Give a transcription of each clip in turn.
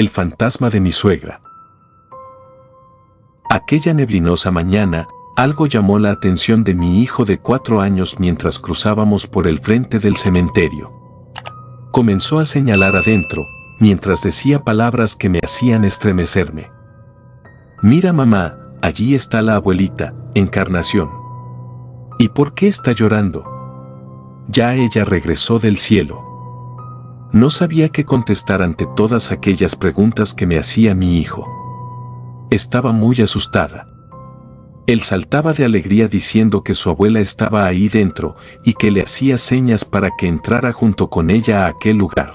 el fantasma de mi suegra. Aquella neblinosa mañana, algo llamó la atención de mi hijo de 4 años mientras cruzábamos por el frente del cementerio. Comenzó a señalar adentro, mientras decía palabras que me hacían estremecerme. «Mira, mamá, allí está la abuelita, Encarnación. ¿Y por qué está llorando? Ya ella regresó del cielo». No sabía qué contestar ante todas aquellas preguntas que me hacía mi hijo. Estaba muy asustada. Él saltaba de alegría diciendo que su abuela estaba ahí dentro y que le hacía señas para que entrara junto con ella a aquel lugar.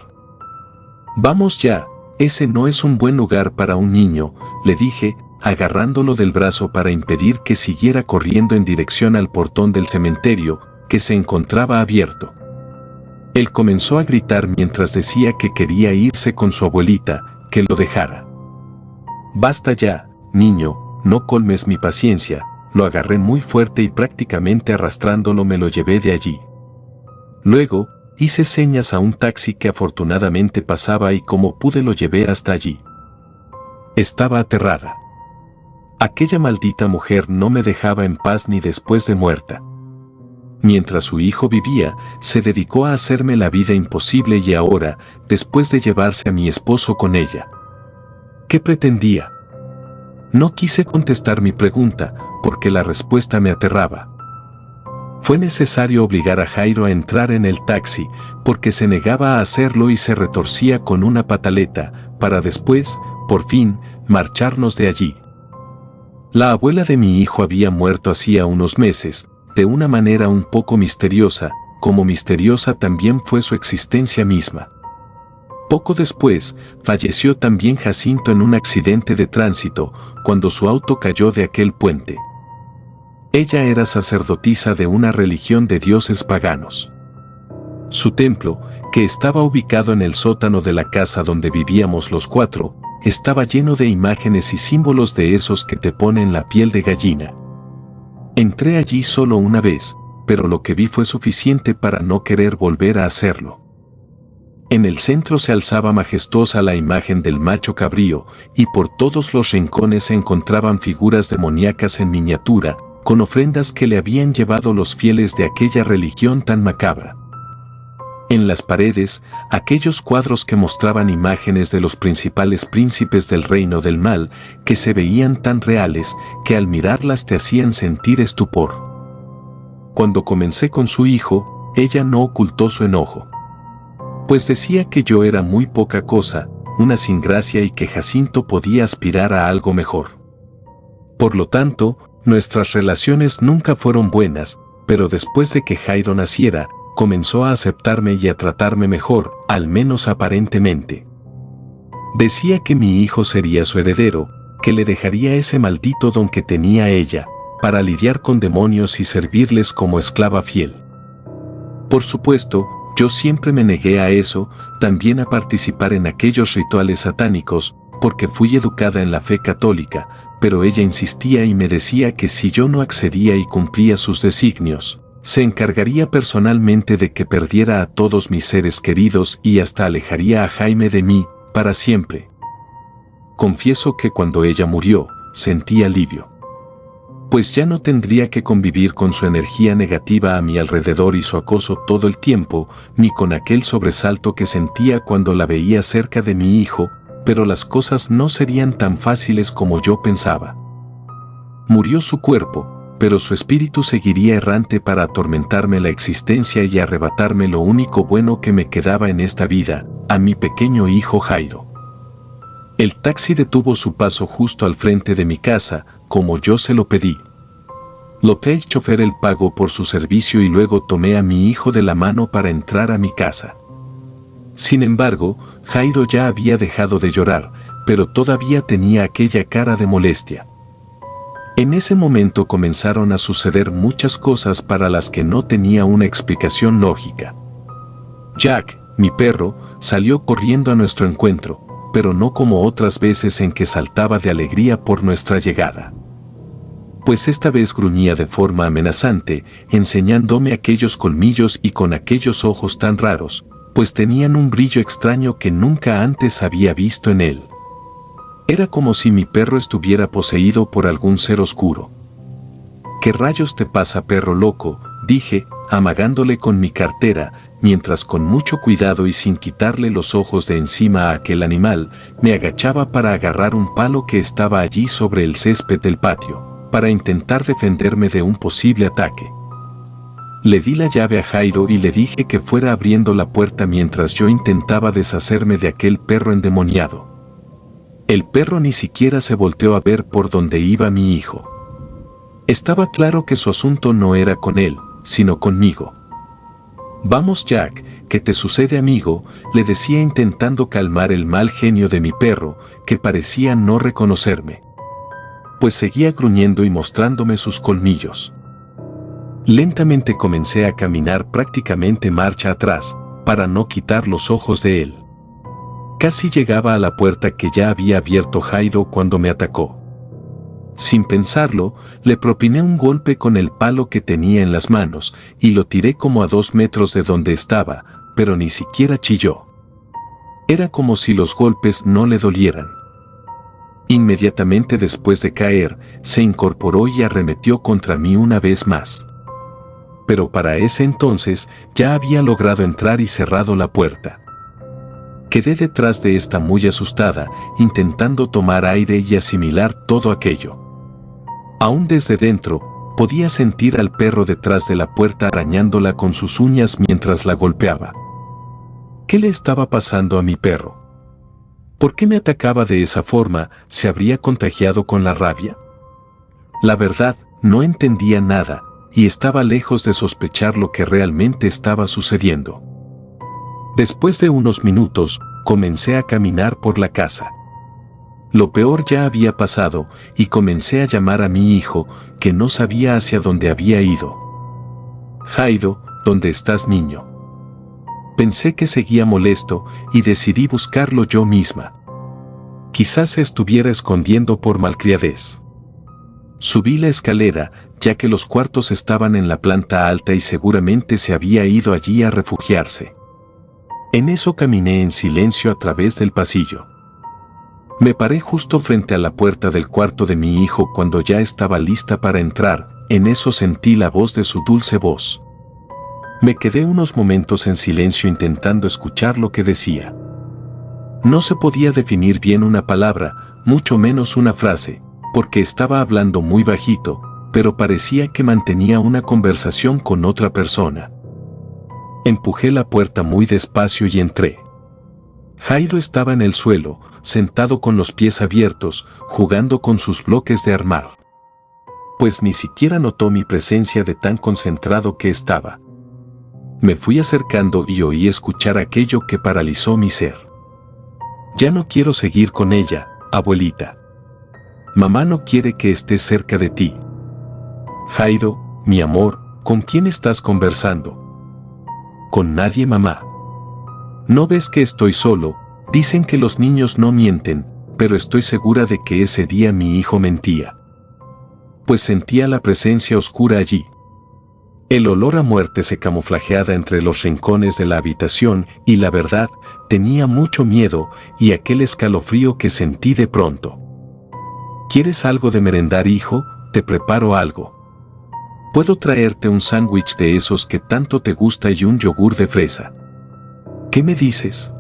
«Vamos ya, ese no es un buen lugar para un niño», le dije, agarrándolo del brazo para impedir que siguiera corriendo en dirección al portón del cementerio, que se encontraba abierto. Él comenzó a gritar mientras decía que quería irse con su abuelita, que lo dejara. «Basta ya, niño, no colmes mi paciencia», lo agarré muy fuerte y prácticamente arrastrándolo me lo llevé de allí. Luego, hice señas a un taxi que afortunadamente pasaba y como pude lo llevé hasta allí. Estaba aterrada. Aquella maldita mujer no me dejaba en paz ni después de muerta. Mientras su hijo vivía, se dedicó a hacerme la vida imposible y ahora, después de llevarse a mi esposo con ella. ¿Qué pretendía? No quise contestar mi pregunta, porque la respuesta me aterraba. Fue necesario obligar a Jairo a entrar en el taxi, porque se negaba a hacerlo y se retorcía con una pataleta, para después, por fin, marcharnos de allí. La abuela de mi hijo había muerto hacía unos meses, de una manera un poco misteriosa, como misteriosa también fue su existencia misma. Poco después, falleció también Jacinto en un accidente de tránsito, cuando su auto cayó de aquel puente. Ella era sacerdotisa de una religión de dioses paganos. Su templo, que estaba ubicado en el sótano de la casa donde vivíamos los 4, estaba lleno de imágenes y símbolos de esos que te ponen la piel de gallina. Entré allí solo una vez, pero lo que vi fue suficiente para no querer volver a hacerlo. En el centro se alzaba majestuosa la imagen del macho cabrío, y por todos los rincones se encontraban figuras demoníacas en miniatura, con ofrendas que le habían llevado los fieles de aquella religión tan macabra. En las paredes, aquellos cuadros que mostraban imágenes de los principales príncipes del reino del mal, que se veían tan reales que al mirarlas te hacían sentir estupor. Cuando comencé con su hijo, ella no ocultó su enojo. Pues decía que yo era muy poca cosa, una sin gracia y que Jacinto podía aspirar a algo mejor. Por lo tanto, nuestras relaciones nunca fueron buenas, pero después de que Jairo naciera, comenzó a aceptarme y a tratarme mejor, al menos aparentemente. Decía que mi hijo sería su heredero, que le dejaría ese maldito don que tenía ella, para lidiar con demonios y servirles como esclava fiel. Por supuesto, yo siempre me negué a eso, también a participar en aquellos rituales satánicos, porque fui educada en la fe católica, pero ella insistía y me decía que si yo no accedía y cumplía sus designios, se encargaría personalmente de que perdiera a todos mis seres queridos y hasta alejaría a Jaime de mí, para siempre. Confieso que cuando ella murió, sentí alivio. Pues ya no tendría que convivir con su energía negativa a mi alrededor y su acoso todo el tiempo, ni con aquel sobresalto que sentía cuando la veía cerca de mi hijo, pero las cosas no serían tan fáciles como yo pensaba. Murió su cuerpo, pero su espíritu seguiría errante para atormentarme la existencia y arrebatarme lo único bueno que me quedaba en esta vida, a mi pequeño hijo Jairo. El taxi detuvo su paso justo al frente de mi casa, como yo se lo pedí. Le pedí al chofer el pago por su servicio y luego tomé a mi hijo de la mano para entrar a mi casa. Sin embargo, Jairo ya había dejado de llorar, pero todavía tenía aquella cara de molestia. En ese momento comenzaron a suceder muchas cosas para las que no tenía una explicación lógica. Jack, mi perro, salió corriendo a nuestro encuentro, pero no como otras veces en que saltaba de alegría por nuestra llegada. Pues esta vez gruñía de forma amenazante, enseñándome aquellos colmillos y con aquellos ojos tan raros, pues tenían un brillo extraño que nunca antes había visto en él. Era como si mi perro estuviera poseído por algún ser oscuro. ¿Qué rayos te pasa, perro loco?, dije, amagándole con mi cartera, mientras con mucho cuidado y sin quitarle los ojos de encima a aquel animal, me agachaba para agarrar un palo que estaba allí sobre el césped del patio, para intentar defenderme de un posible ataque. Le di la llave a Jairo y le dije que fuera abriendo la puerta mientras yo intentaba deshacerme de aquel perro endemoniado. El perro ni siquiera se volteó a ver por donde iba mi hijo. Estaba claro que su asunto no era con él, sino conmigo. «Vamos, Jack, ¿qué te sucede, amigo?», le decía intentando calmar el mal genio de mi perro, que parecía no reconocerme. Pues seguía gruñendo y mostrándome sus colmillos. Lentamente comencé a caminar prácticamente marcha atrás, para no quitar los ojos de él. Casi llegaba a la puerta que ya había abierto Jairo cuando me atacó. Sin pensarlo, le propiné un golpe con el palo que tenía en las manos y lo tiré como a 2 metros de donde estaba, pero ni siquiera chilló. Era como si los golpes no le dolieran. Inmediatamente después de caer, se incorporó y arremetió contra mí una vez más. Pero para ese entonces ya había logrado entrar y cerrado la puerta. Quedé detrás de esta muy asustada, intentando tomar aire y asimilar todo aquello. Aún desde dentro, podía sentir al perro detrás de la puerta arañándola con sus uñas mientras la golpeaba. ¿Qué le estaba pasando a mi perro? ¿Por qué me atacaba de esa forma? ¿Se habría contagiado con la rabia? La verdad, no entendía nada, y estaba lejos de sospechar lo que realmente estaba sucediendo. Después de unos minutos, comencé a caminar por la casa. Lo peor ya había pasado, y comencé a llamar a mi hijo, que no sabía hacia dónde había ido. «Jairo, ¿dónde estás, niño?». Pensé que seguía molesto, y decidí buscarlo yo misma. Quizás se estuviera escondiendo por malcriadez. Subí la escalera, ya que los cuartos estaban en la planta alta y seguramente se había ido allí a refugiarse. En eso caminé en silencio a través del pasillo. Me paré justo frente a la puerta del cuarto de mi hijo cuando ya estaba lista para entrar. En eso sentí la voz de su dulce voz. Me quedé unos momentos en silencio intentando escuchar lo que decía. No se podía definir bien una palabra, mucho menos una frase, porque estaba hablando muy bajito, pero parecía que mantenía una conversación con otra persona. Empujé la puerta muy despacio y entré. Jairo estaba en el suelo, sentado con los pies abiertos, jugando con sus bloques de armar. Pues ni siquiera notó mi presencia de tan concentrado que estaba. Me fui acercando y oí escuchar aquello que paralizó mi ser. «Ya no quiero seguir con ella, abuelita. Mamá no quiere que estés cerca de ti». «Jairo, mi amor, ¿con quién estás conversando?». «Con nadie, mamá. ¿No ves que estoy solo?». Dicen que los niños no mienten, pero estoy segura de que ese día mi hijo mentía. Pues sentía la presencia oscura allí. El olor a muerte se camuflajeaba entre los rincones de la habitación y la verdad, tenía mucho miedo y aquel escalofrío que sentí de pronto. «¿Quieres algo de merendar, hijo? Te preparo algo. Puedo traerte un sándwich de esos que tanto te gusta y un yogur de fresa. ¿Qué me dices?».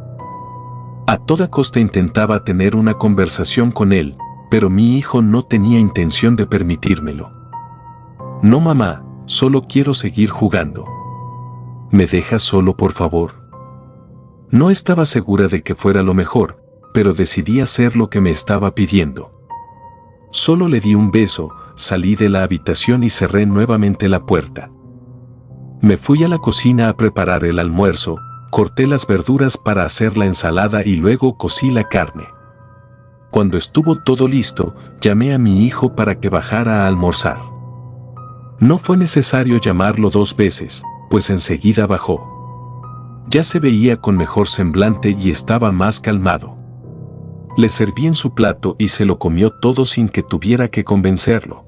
A toda costa intentaba tener una conversación con él, pero mi hijo no tenía intención de permitírmelo. «No, mamá, solo quiero seguir jugando. ¿Me dejas solo, por favor?». No estaba segura de que fuera lo mejor, pero decidí hacer lo que me estaba pidiendo. Solo le di un beso, salí de la habitación y cerré nuevamente la puerta. Me fui a la cocina a preparar el almuerzo. Corté las verduras para hacer la ensalada y luego cocí la carne. Cuando estuvo todo listo, llamé a mi hijo para que bajara a almorzar. No fue necesario llamarlo 2 veces, pues enseguida bajó. Ya se veía con mejor semblante y estaba más calmado. Le serví en su plato y se lo comió todo sin que tuviera que convencerlo.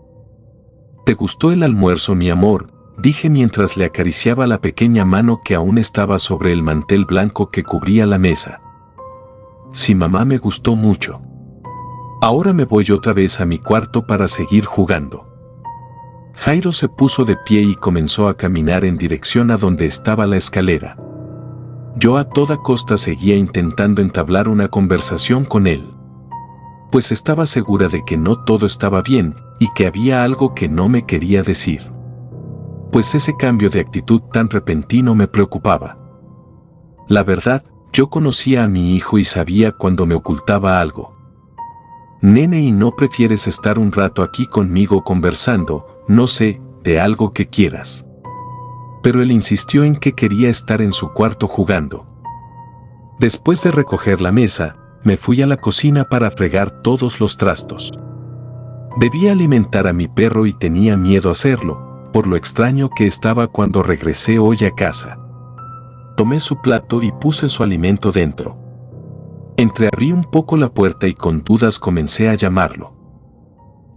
«¿Te gustó el almuerzo, mi amor?», dije mientras le acariciaba la pequeña mano que aún estaba sobre el mantel blanco que cubría la mesa. «Sí, mamá, me gustó mucho. Ahora me voy otra vez a mi cuarto para seguir jugando. Jairo se puso de pie y comenzó a caminar en dirección a donde estaba la escalera. Yo a toda costa seguía intentando entablar una conversación con él, pues estaba segura de que no todo estaba bien y que había algo que no me quería decir. Pues ese cambio de actitud tan repentino me preocupaba. La verdad, yo conocía a mi hijo y sabía cuando me ocultaba algo. Nene, ¿y no prefieres estar un rato aquí conmigo conversando, no sé, de algo que quieras? Pero él insistió en que quería estar en su cuarto jugando. Después de recoger la mesa, me fui a la cocina para fregar todos los trastos. Debía alimentar a mi perro y tenía miedo hacerlo, por lo extraño que estaba cuando regresé hoy a casa. Tomé su plato y puse su alimento dentro. Entreabrí un poco la puerta y con dudas comencé a llamarlo.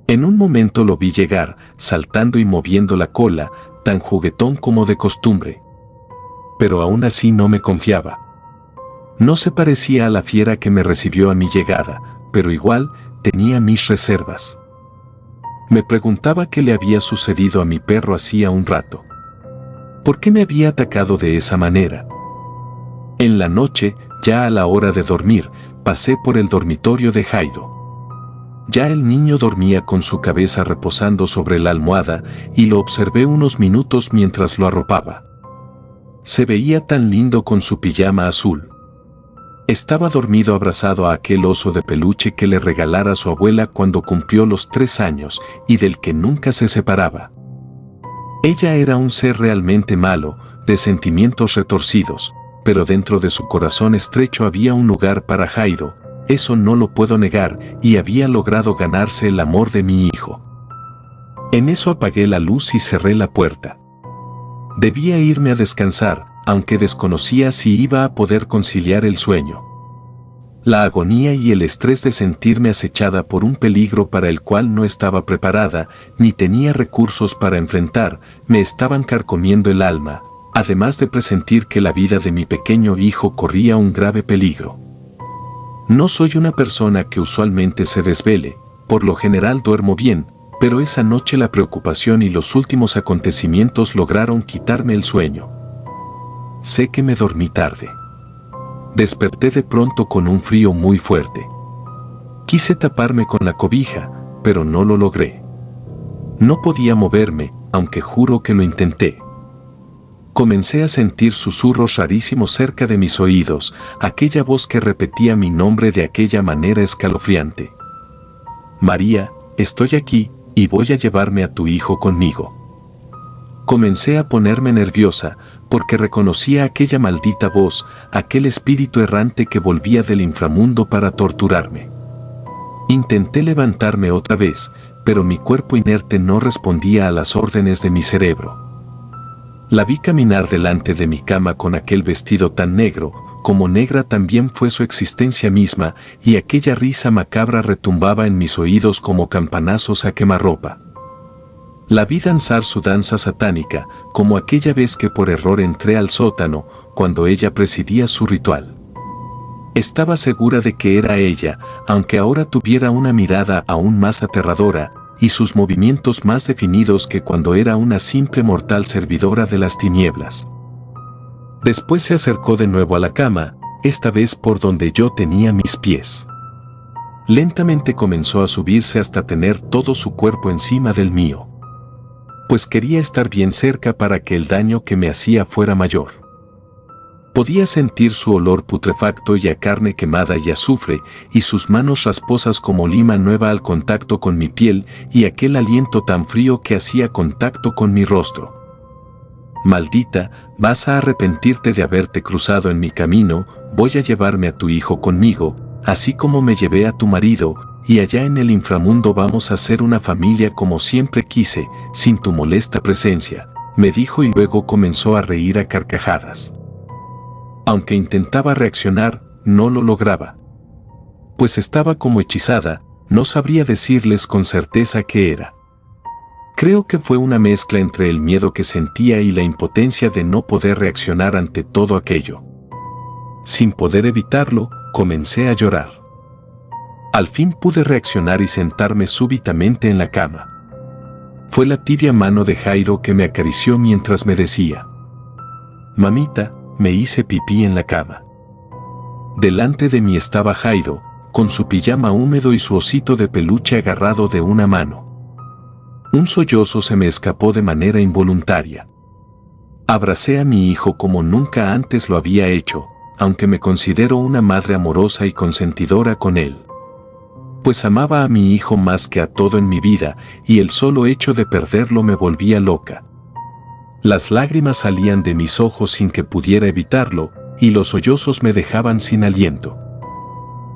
En un momento lo vi llegar, saltando y moviendo la cola, tan juguetón como de costumbre. Pero aún así no me confiaba. No se parecía a la fiera que me recibió a mi llegada, pero igual tenía mis reservas. Me preguntaba qué le había sucedido a mi perro hacía un rato. ¿Por qué me había atacado de esa manera? En la noche, ya a la hora de dormir, pasé por el dormitorio de Jairo. Ya el niño dormía con su cabeza reposando sobre la almohada y lo observé unos minutos mientras lo arropaba. Se veía tan lindo con su pijama azul. Estaba dormido abrazado a aquel oso de peluche que le regalara su abuela cuando cumplió los 3 años y del que nunca se separaba. Ella era un ser realmente malo, de sentimientos retorcidos, pero dentro de su corazón estrecho había un lugar para Jairo. Eso no lo puedo negar, y había logrado ganarse el amor de mi hijo. En eso apagué la luz y cerré la puerta. Debía irme a descansar, aunque desconocía si iba a poder conciliar el sueño. La agonía y el estrés de sentirme acechada por un peligro para el cual no estaba preparada, ni tenía recursos para enfrentar, me estaban carcomiendo el alma, además de presentir que la vida de mi pequeño hijo corría un grave peligro. No soy una persona que usualmente se desvele, por lo general duermo bien, pero esa noche la preocupación y los últimos acontecimientos lograron quitarme el sueño. Sé que me dormí tarde. Desperté de pronto con un frío muy fuerte. Quise taparme con la cobija, pero no lo logré. No podía moverme, aunque juro que lo intenté. Comencé a sentir susurros rarísimos cerca de mis oídos, aquella voz que repetía mi nombre de aquella manera escalofriante. María, estoy aquí, y voy a llevarme a tu hijo conmigo. Comencé a ponerme nerviosa, porque reconocía aquella maldita voz, aquel espíritu errante que volvía del inframundo para torturarme. Intenté levantarme otra vez, pero mi cuerpo inerte no respondía a las órdenes de mi cerebro. La vi caminar delante de mi cama con aquel vestido tan negro, como negra también fue su existencia misma, y aquella risa macabra retumbaba en mis oídos como campanazos a quemarropa. La vi danzar su danza satánica, como aquella vez que por error entré al sótano, cuando ella presidía su ritual. Estaba segura de que era ella, aunque ahora tuviera una mirada aún más aterradora, y sus movimientos más definidos que cuando era una simple mortal servidora de las tinieblas. Después se acercó de nuevo a la cama, esta vez por donde yo tenía mis pies. Lentamente comenzó a subirse hasta tener todo su cuerpo encima del mío. Pues quería estar bien cerca para que el daño que me hacía fuera mayor. Podía sentir su olor putrefacto y a carne quemada y azufre, y sus manos rasposas como lima nueva al contacto con mi piel, y aquel aliento tan frío que hacía contacto con mi rostro. Maldita, vas a arrepentirte de haberte cruzado en mi camino, voy a llevarme a tu hijo conmigo, así como me llevé a tu marido, y allá en el inframundo vamos a ser una familia como siempre quise, sin tu molesta presencia, me dijo y luego comenzó a reír a carcajadas. Aunque intentaba reaccionar, no lo lograba. Pues estaba como hechizada, no sabría decirles con certeza qué era. Creo que fue una mezcla entre el miedo que sentía y la impotencia de no poder reaccionar ante todo aquello. Sin poder evitarlo, comencé a llorar. Al fin pude reaccionar y sentarme súbitamente en la cama. Fue la tibia mano de Jairo que me acarició mientras me decía: «Mamita, me hice pipí en la cama». Delante de mí estaba Jairo, con su pijama húmedo y su osito de peluche agarrado de una mano. Un sollozo se me escapó de manera involuntaria. Abracé a mi hijo como nunca antes lo había hecho, aunque me considero una madre amorosa y consentidora con él. Pues amaba a mi hijo más que a todo en mi vida, y el solo hecho de perderlo me volvía loca. Las lágrimas salían de mis ojos sin que pudiera evitarlo, y los sollozos me dejaban sin aliento.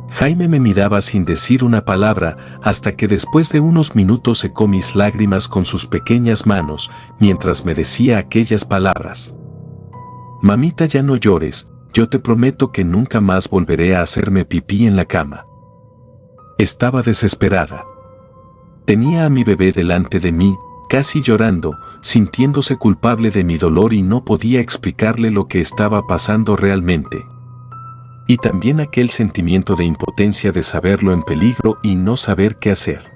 Jaime me miraba sin decir una palabra, hasta que después de unos minutos secó mis lágrimas con sus pequeñas manos, mientras me decía aquellas palabras: «Mamita, ya no llores, yo te prometo que nunca más volveré a hacerme pipí en la cama». Estaba desesperada. Tenía a mi bebé delante de mí, casi llorando, sintiéndose culpable de mi dolor, y no podía explicarle lo que estaba pasando realmente. Y también aquel sentimiento de impotencia de saberlo en peligro y no saber qué hacer.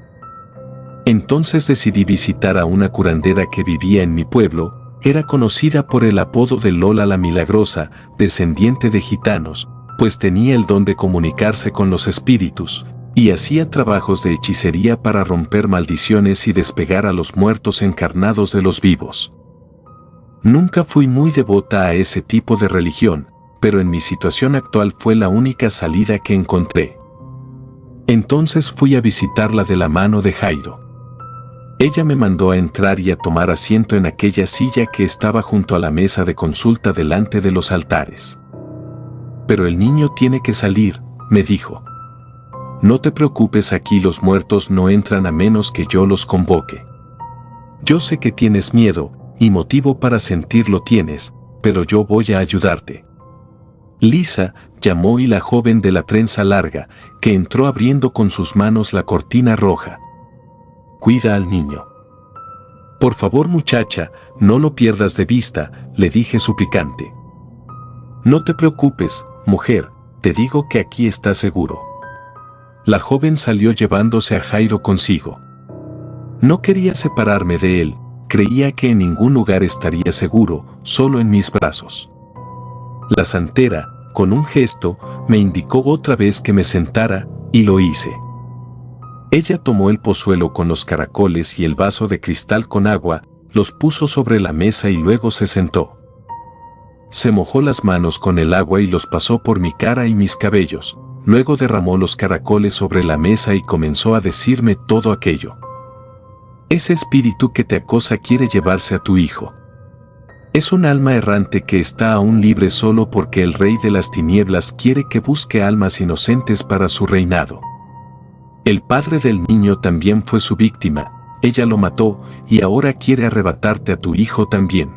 Entonces decidí visitar a una curandera que vivía en mi pueblo. Era conocida por el apodo de Lola la Milagrosa, descendiente de gitanos, pues tenía el don de comunicarse con los espíritus, y hacía trabajos de hechicería para romper maldiciones y despegar a los muertos encarnados de los vivos. Nunca fui muy devota a ese tipo de religión, pero en mi situación actual fue la única salida que encontré. Entonces fui a visitarla de la mano de Jairo. Ella me mandó a entrar y a tomar asiento en aquella silla que estaba junto a la mesa de consulta delante de los altares. «Pero el niño tiene que salir», me dijo. «No te preocupes, aquí los muertos no entran a menos que yo los convoque. Yo sé que tienes miedo, y motivo para sentirlo tienes, pero yo voy a ayudarte». Lisa, llamó, y la joven de la trenza larga, que entró abriendo con sus manos la cortina roja. «Cuida al niño. Por favor, muchacha, no lo pierdas de vista», le dije suplicante. «No te preocupes, mujer, te digo que aquí está seguro». La joven salió llevándose a Jairo consigo. No quería separarme de él, creía que en ningún lugar estaría seguro, solo en mis brazos. La santera, con un gesto, me indicó otra vez que me sentara, y lo hice. Ella tomó el pozuelo con los caracoles y el vaso de cristal con agua, los puso sobre la mesa y luego se sentó. Se mojó las manos con el agua y los pasó por mi cara y mis cabellos, luego derramó los caracoles sobre la mesa y comenzó a decirme todo aquello. «Ese espíritu que te acosa quiere llevarse a tu hijo. Es un alma errante que está aún libre solo porque el rey de las tinieblas quiere que busque almas inocentes para su reinado. El padre del niño también fue su víctima, ella lo mató y ahora quiere arrebatarte a tu hijo también».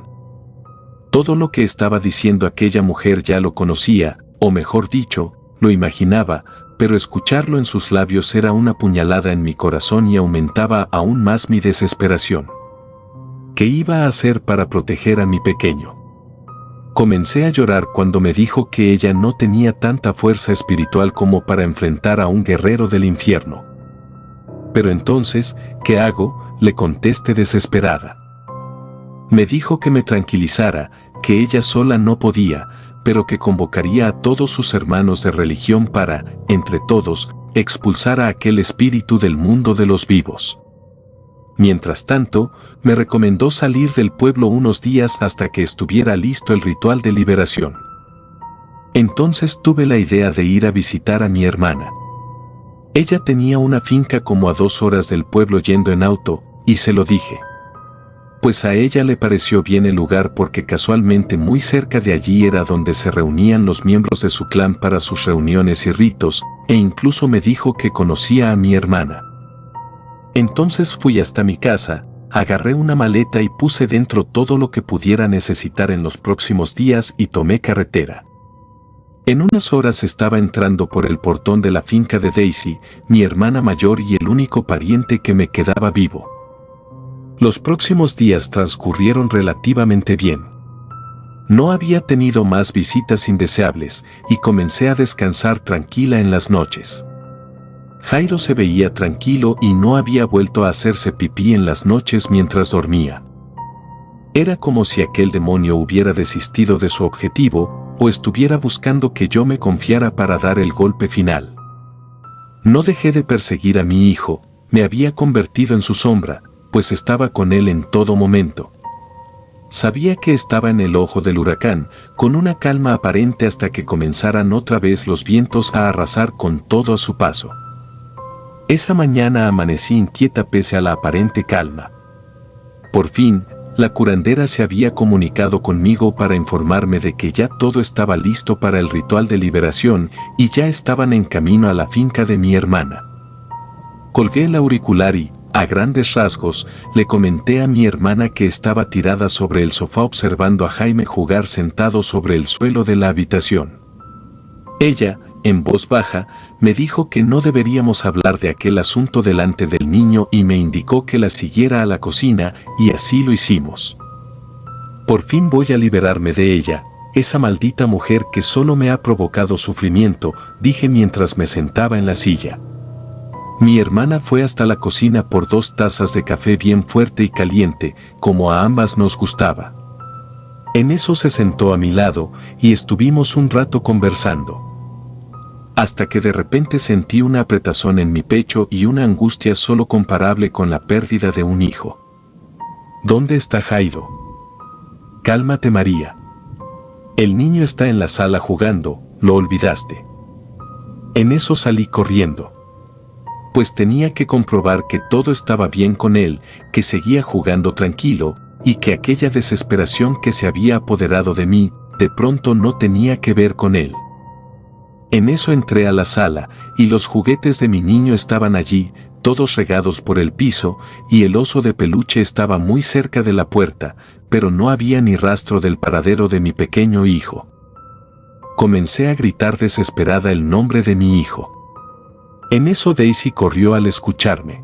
Todo lo que estaba diciendo aquella mujer ya lo conocía, o mejor dicho, lo imaginaba, pero escucharlo en sus labios era una puñalada en mi corazón y aumentaba aún más mi desesperación. ¿Qué iba a hacer para proteger a mi pequeño? Comencé a llorar cuando me dijo que ella no tenía tanta fuerza espiritual como para enfrentar a un guerrero del infierno. «Pero entonces, ¿qué hago?», le contesté desesperada. Me dijo que me tranquilizara, que ella sola no podía, pero que convocaría a todos sus hermanos de religión para, entre todos, expulsar a aquel espíritu del mundo de los vivos. Mientras tanto, me recomendó salir del pueblo unos días hasta que estuviera listo el ritual de liberación. Entonces tuve la idea de ir a visitar a mi hermana. Ella tenía una finca como a 2 horas del pueblo yendo en auto, y se lo dije. Pues a ella le pareció bien el lugar porque casualmente muy cerca de allí era donde se reunían los miembros de su clan para sus reuniones y ritos, e incluso me dijo que conocía a mi hermana. Entonces fui hasta mi casa, agarré una maleta y puse dentro todo lo que pudiera necesitar en los próximos días y tomé carretera. En unas horas estaba entrando por el portón de la finca de Daisy, mi hermana mayor y el único pariente que me quedaba vivo. Los próximos días transcurrieron relativamente bien. No había tenido más visitas indeseables y comencé a descansar tranquila en las noches. Jairo se veía tranquilo y no había vuelto a hacerse pipí en las noches mientras dormía. Era como si aquel demonio hubiera desistido de su objetivo o estuviera buscando que yo me confiara para dar el golpe final. No dejé de perseguir a mi hijo, me había convertido en su sombra, pues estaba con él en todo momento. Sabía que estaba en el ojo del huracán, con una calma aparente hasta que comenzaran otra vez los vientos a arrasar con todo a su paso. Esa mañana amanecí inquieta pese a la aparente calma. Por fin, la curandera se había comunicado conmigo para informarme de que ya todo estaba listo para el ritual de liberación y ya estaban en camino a la finca de mi hermana. Colgué el auricular y, a grandes rasgos, le comenté a mi hermana que estaba tirada sobre el sofá observando a Jaime jugar sentado sobre el suelo de la habitación. Ella, en voz baja, me dijo que no deberíamos hablar de aquel asunto delante del niño y me indicó que la siguiera a la cocina, y así lo hicimos. Por fin voy a liberarme de ella, esa maldita mujer que solo me ha provocado sufrimiento, dije mientras me sentaba en la silla. Mi hermana fue hasta la cocina por 2 tazas de café bien fuerte y caliente, como a ambas nos gustaba. En eso se sentó a mi lado y estuvimos un rato conversando. Hasta que de repente sentí una apretazón en mi pecho y una angustia solo comparable con la pérdida de un hijo. ¿Dónde está Jairo? Cálmate, María. El niño está en la sala jugando, lo olvidaste. En eso salí corriendo. Pues tenía que comprobar que todo estaba bien con él, que seguía jugando tranquilo, y que aquella desesperación que se había apoderado de mí, de pronto no tenía que ver con él. En eso entré a la sala, y los juguetes de mi niño estaban allí, todos regados por el piso, y el oso de peluche estaba muy cerca de la puerta, pero no había ni rastro del paradero de mi pequeño hijo. Comencé a gritar desesperada el nombre de mi hijo. En eso Daisy corrió al escucharme.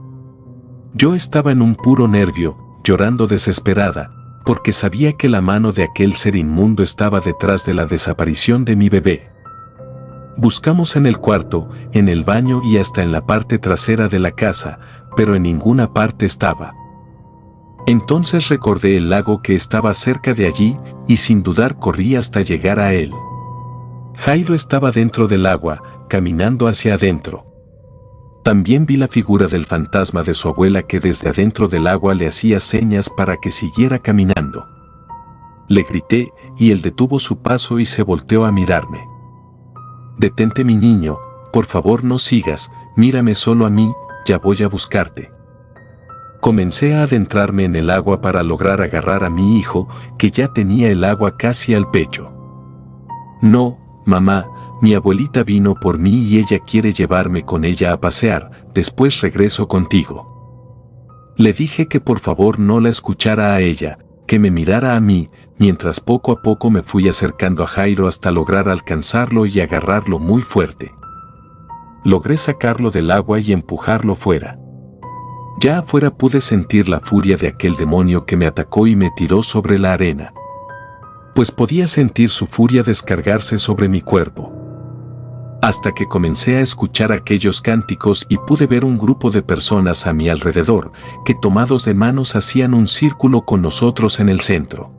Yo estaba en un puro nervio, llorando desesperada, porque sabía que la mano de aquel ser inmundo estaba detrás de la desaparición de mi bebé. Buscamos en el cuarto, en el baño y hasta en la parte trasera de la casa, pero en ninguna parte estaba. Entonces recordé el lago que estaba cerca de allí y sin dudar corrí hasta llegar a él. Jairo estaba dentro del agua, caminando hacia adentro. También vi la figura del fantasma de su abuela que desde adentro del agua le hacía señas para que siguiera caminando. Le grité y él detuvo su paso y se volteó a mirarme. «Detente, mi niño, por favor no sigas, mírame solo a mí, ya voy a buscarte». Comencé a adentrarme en el agua para lograr agarrar a mi hijo, que ya tenía el agua casi al pecho. «No, mamá, mi abuelita vino por mí y ella quiere llevarme con ella a pasear, después regreso contigo». Le dije que por favor no la escuchara a ella, que me mirara a mí, mientras poco a poco me fui acercando a Jairo hasta lograr alcanzarlo y agarrarlo muy fuerte. Logré sacarlo del agua y empujarlo fuera. Ya afuera pude sentir la furia de aquel demonio que me atacó y me tiró sobre la arena. Pues podía sentir su furia descargarse sobre mi cuerpo. Hasta que comencé a escuchar aquellos cánticos y pude ver un grupo de personas a mi alrededor, que tomados de manos hacían un círculo con nosotros en el centro.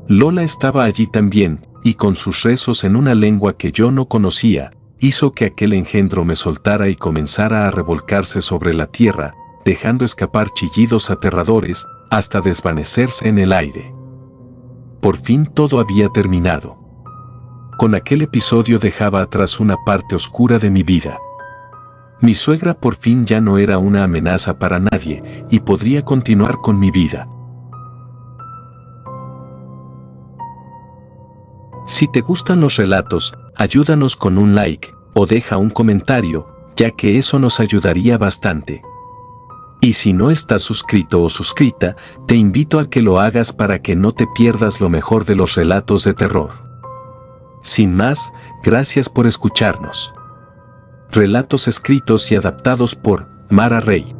Lola estaba allí también, y con sus rezos en una lengua que yo no conocía, hizo que aquel engendro me soltara y comenzara a revolcarse sobre la tierra, dejando escapar chillidos aterradores, hasta desvanecerse en el aire. Por fin todo había terminado. Con aquel episodio dejaba atrás una parte oscura de mi vida. Mi suegra por fin ya no era una amenaza para nadie, y podría continuar con mi vida. Si te gustan los relatos, ayúdanos con un like, o deja un comentario, ya que eso nos ayudaría bastante. Y si no estás suscrito o suscrita, te invito a que lo hagas para que no te pierdas lo mejor de los relatos de terror. Sin más, gracias por escucharnos. Relatos escritos y adaptados por Mara Rey.